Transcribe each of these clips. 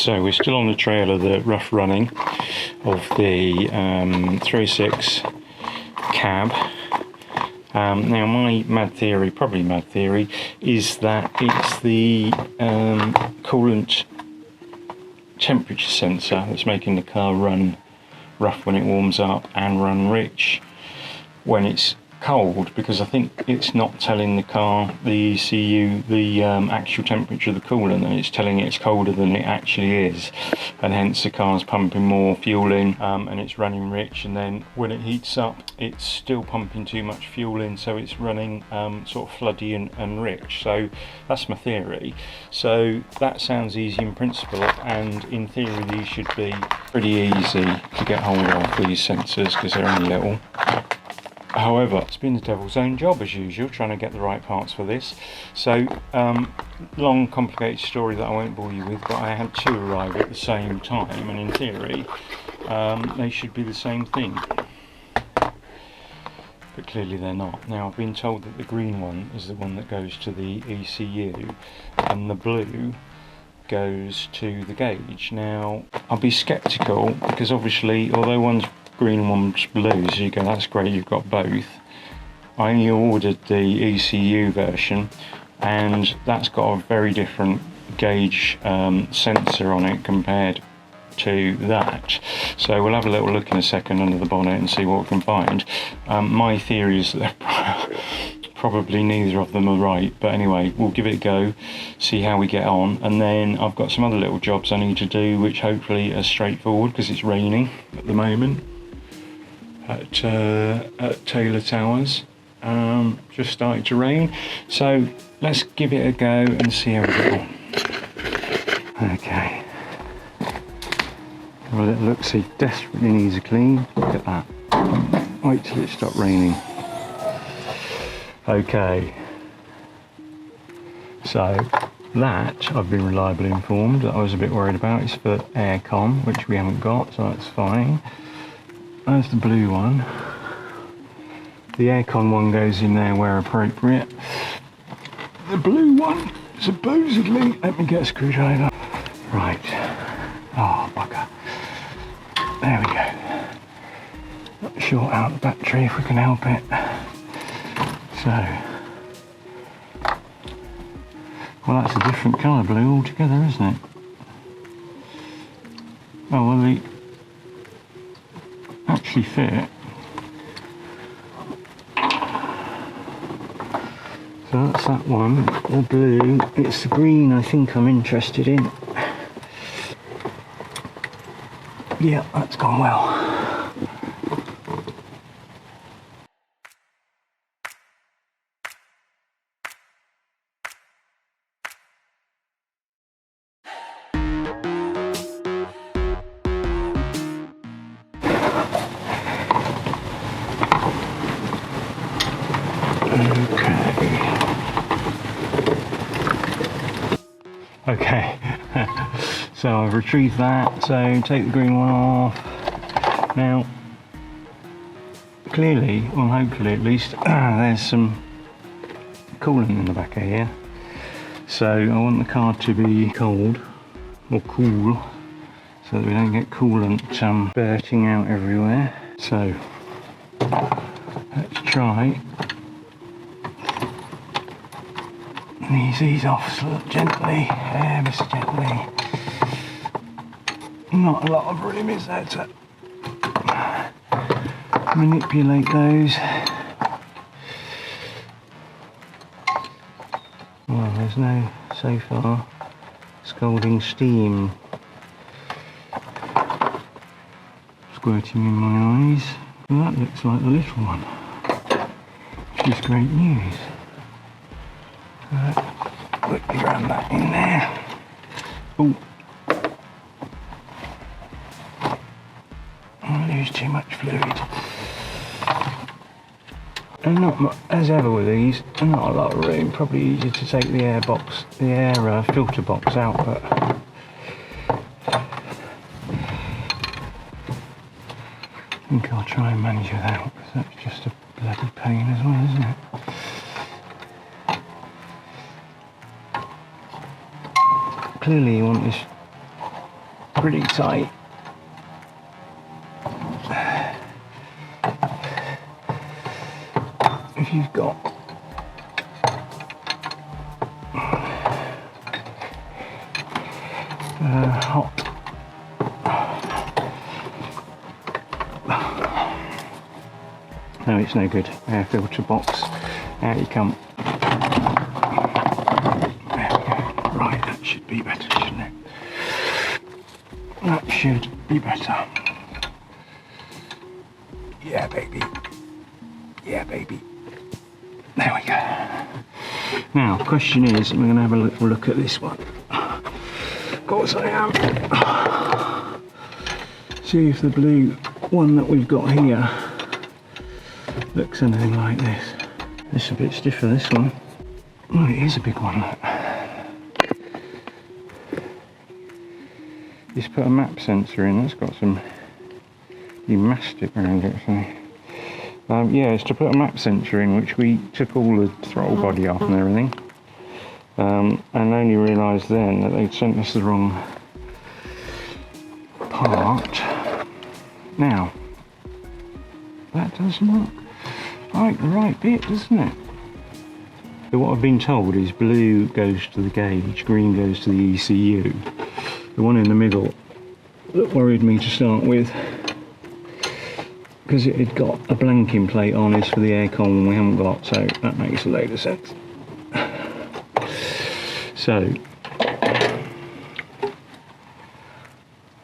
So we're still on the trail of the rough running of the 306 cab. Now my probably mad theory, is that it's the coolant temperature sensor that's making the car run rough when it warms up and run rich when it's cold, because I think it's not telling the car, the ECU, the actual temperature of the coolant, and it's telling it it's colder than it actually is, and hence the car's pumping more fuel in and it's running rich, and then when it heats up it's still pumping too much fuel in, so it's running sort of floody and rich. So that's my theory. So that sounds easy in principle, and in theory these should be pretty easy to get hold of, these sensors, because they're only little. However, it's been the devil's own job as usual, trying to get the right parts for this. So, long complicated story that I won't bore you with, but I had two arrive at the same time, and in theory they should be the same thing. But clearly they're not. Now I've been told that the green one is the one that goes to the ECU and the blue goes to the gauge. Now I'll be sceptical, because obviously although one's green and one's blue, so you go, that's great, you've got both. I only ordered the ECU version, and that's got a very different gauge sensor on it compared to that. So we'll have a little look in a second under the bonnet and see what we can find. My theory is that probably neither of them are right, but anyway, we'll give it a go, see how we get on, and then I've got some other little jobs I need to do, which hopefully are straightforward, because it's raining at the moment at Taylor Towers. Just started to rain, so let's give it a go and see how we get on. Okay, have a little look, see, desperately needs a clean. Look at that. Wait till it stops raining. Okay, so that I've been reliably informed that I was a bit worried about is for aircon, which we haven't got, so that's fine. There's the blue one. The aircon one goes in there where appropriate. The blue one, supposedly, let me get a screwdriver. Right. Oh, bugger. There we go. Not short out the battery if we can help it. So. Well, that's a different colour blue altogether, isn't it? Oh, well, they actually fit. So that's that one, the blue. It's the green I think I'm interested in. Yeah, that's gone well. Okay, so I've retrieved that, so take the green one off. Now, clearly, or hopefully at least, there's some coolant in the back of here. So I want the car to be cold, or cool, so that we don't get coolant spurting out everywhere. So, let's try. Ease these off gently, ever so gently. Not a lot of room is there to manipulate those. Well, there's no, so far, scalding steam squirting in my eyes. Well, that looks like the little one, which is great news. Quickly run that in there. Oh, I lose too much fluid. And not as ever with these, not a lot of room. Probably easier to take the air box, the air filter box out, but I think I'll try and manage without, because that's just a bloody pain as well, isn't it? Clearly you want this pretty tight. If you've got hot no, it's no good. Air filter box, out you come. Right, that should be better, shouldn't it? That should be better. Yeah, baby. Yeah, baby. There we go. Now, question is, we're going to have a little look at this one. Of course I am. See if the blue one that we've got here looks anything like this. This is a bit stiffer, this one. Oh, it is a big one, look. Just put a map sensor in, that's got some mastic around it or something. Yeah, it's to put a map sensor in, which we took all the throttle body off and everything, and only realised then that they'd sent us the wrong part. Now, that does look like the right bit, doesn't it? So what I've been told is blue goes to the gauge, green goes to the ECU. The one in the middle that worried me to start with, because it had got a blanking plate on, is for the aircon we haven't got, so that makes a load of sense. So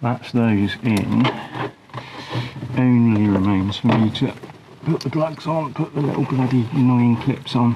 that's those in. Only remains for me to put the plugs on, put the little bloody annoying clips on.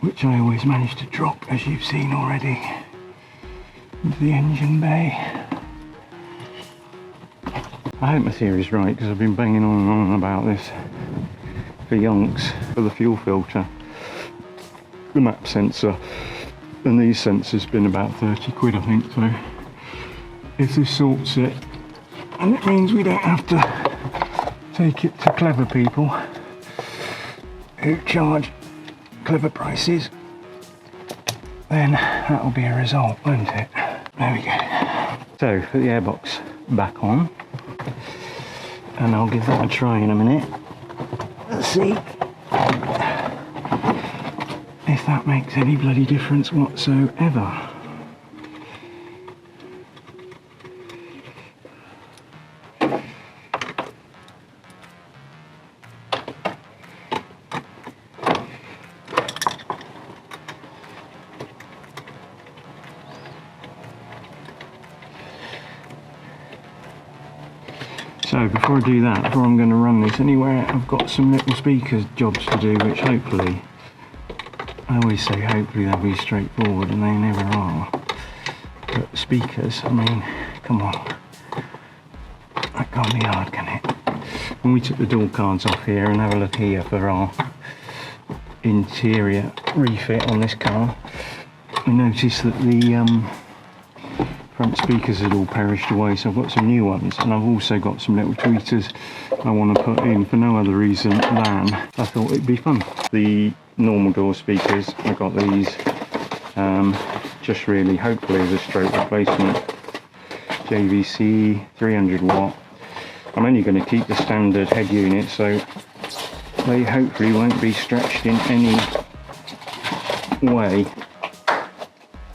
Which I always manage to drop, as you've seen already, into the engine bay. I hope my theory's right, because I've been banging on and on about this for yonks, for the fuel filter, the map sensor, and these sensors been about 30 quid I think, so if this sorts it, and it means we don't have to take it to clever people who charge clever prices, then that'll be a result, won't it? There we go. So put the airbox back on, and I'll give that a try in a minute. Let's see if that makes any bloody difference whatsoever. So before I do that, before I'm going to run this anywhere, I've got some little speakers jobs to do, which hopefully, I always say hopefully they'll be straightforward, and they never are. But speakers, I mean, come on, that can't be hard, can it? When we took the door cards off here, and have a look here for our interior refit on this car, we noticed that the front speakers had all perished away, so I've got some new ones, and I've also got some little tweeters I want to put in for no other reason than I thought it'd be fun. The normal door speakers, I got these just really hopefully as a stroke replacement. JVC 300 watt. I'm only going to keep the standard head unit, so they hopefully won't be stretched in any way,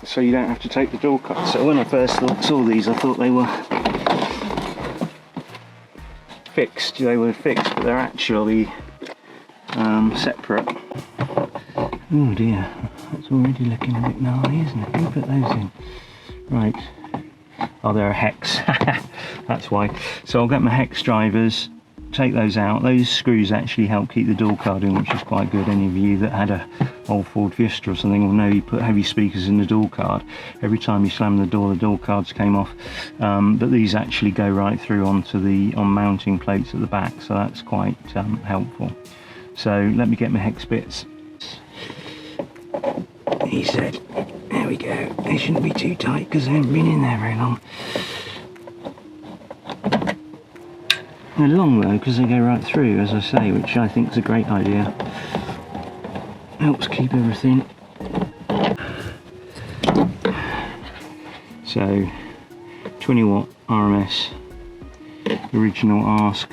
so you don't have to take the door cut. So when I first saw these, I thought they were fixed. They were fixed, but they're actually separate. Oh dear, that's already looking a bit gnarly, isn't it? Who put those in? Right. Oh, they're a hex. That's why. So I'll get my hex drivers, take those out. Those screws actually help keep the door card in, which is quite good. Any of you that had a old Ford Fiesta or something will know you put heavy speakers in the door card. Every time you slam the door cards came off. But these actually go right through onto the mounting plates at the back, so that's quite helpful. So let me get my hex bits. He said, there we go. They shouldn't be too tight because they haven't been in there very long. They're long though because they go right through, as I say, which I think is a great idea. Helps keep everything So 20 watt RMS, original ask,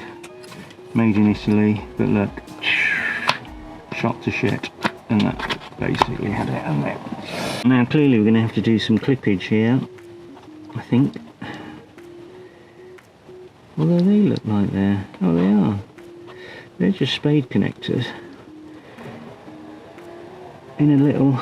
made in Italy, but look, shot to shit, and that basically had it, hasn't it? Now clearly we're going to have to do some clippage here, I think. What do they look like there? Oh, they are. They're just spade connectors in a little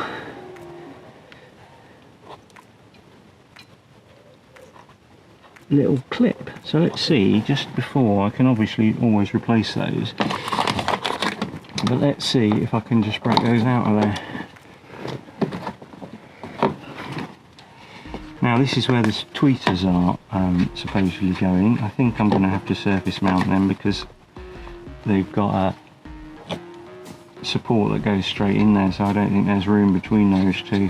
clip. So let's see, just before, I can obviously always replace those, but let's see if I can just break those out of there. Now this is where the tweeters are supposedly going. I think I'm going to have to surface mount them because they've got a support that goes straight in there, so I don't think there's room between those to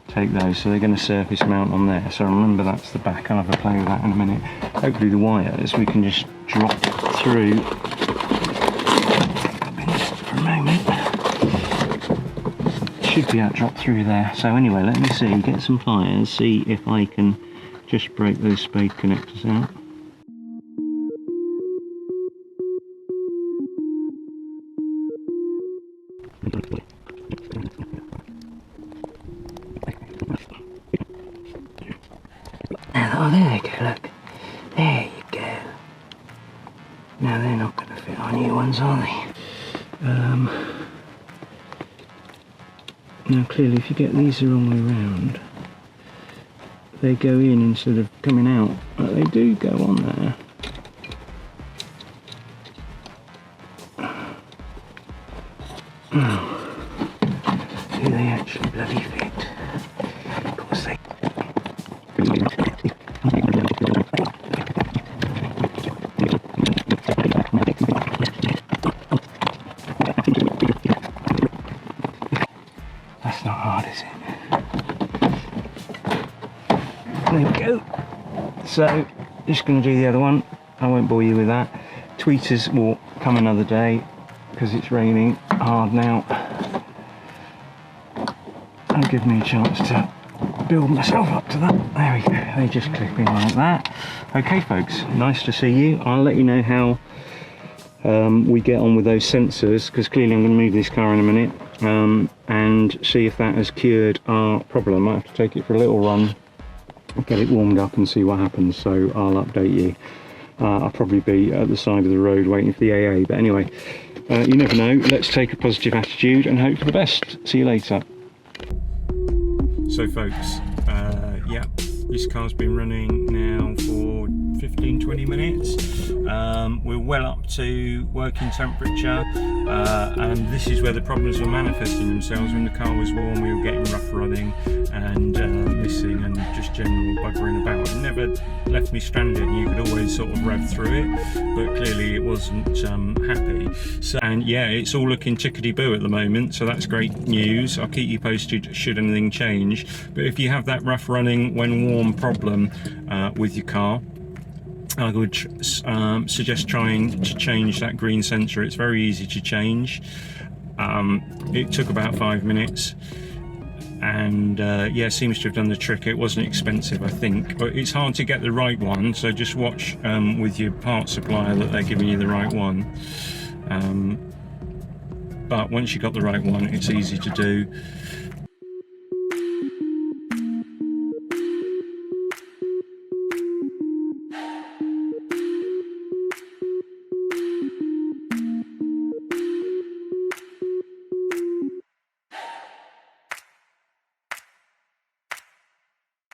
take those, so they're going to surface mount on there. So remember, that's the back. I'll have a play with that in a minute. Hopefully the wires we can just drop through for a moment. Should be able to drop through there. So anyway, let me see, get some pliers, see if I can just break those spade connectors out. Oh, there you go, look. There you go. Now they're not going to fit on new ones, are they? Now clearly if you get these the wrong way round, they go in instead of coming out, but they do go on there. Oh. Do they actually bloody fit? Of course they... That's not hard, is it? There we go. So, just going to do the other one. I won't bore you with that. Tweeters will come another day because it's raining hard now. That'll give me a chance to build myself up to that. There we go. They just clip in like that. Okay, folks. Nice to see you. I'll let you know how we get on with those sensors, because clearly I'm going to move this car in a minute and see if that has cured our problem. I might have to take it for a little run, get it warmed up and see what happens, so I'll update you. I'll probably be at the side of the road waiting for the AA, but anyway, you never know. Let's take a positive attitude and hope for the best. See you later. So folks, yeah, this car's been running now for 15-20 minutes. We're well up to working temperature, and this is where the problems were manifesting themselves. When the car was warm, we were getting rough running and missing and just general buggering about. It never left me stranded. You could always sort of rev through it, but clearly it wasn't happy. So, and yeah, it's all looking tickety-boo at the moment, so that's great news. I'll keep you posted should anything change. But if you have that rough running when warm problem with your car, I would suggest trying to change that green sensor. It's very easy to change. It took about 5 minutes, and yeah, seems to have done the trick. It wasn't expensive, I think, but it's hard to get the right one, so just watch with your part supplier that they're giving you the right one. But once you got the right one, it's easy to do.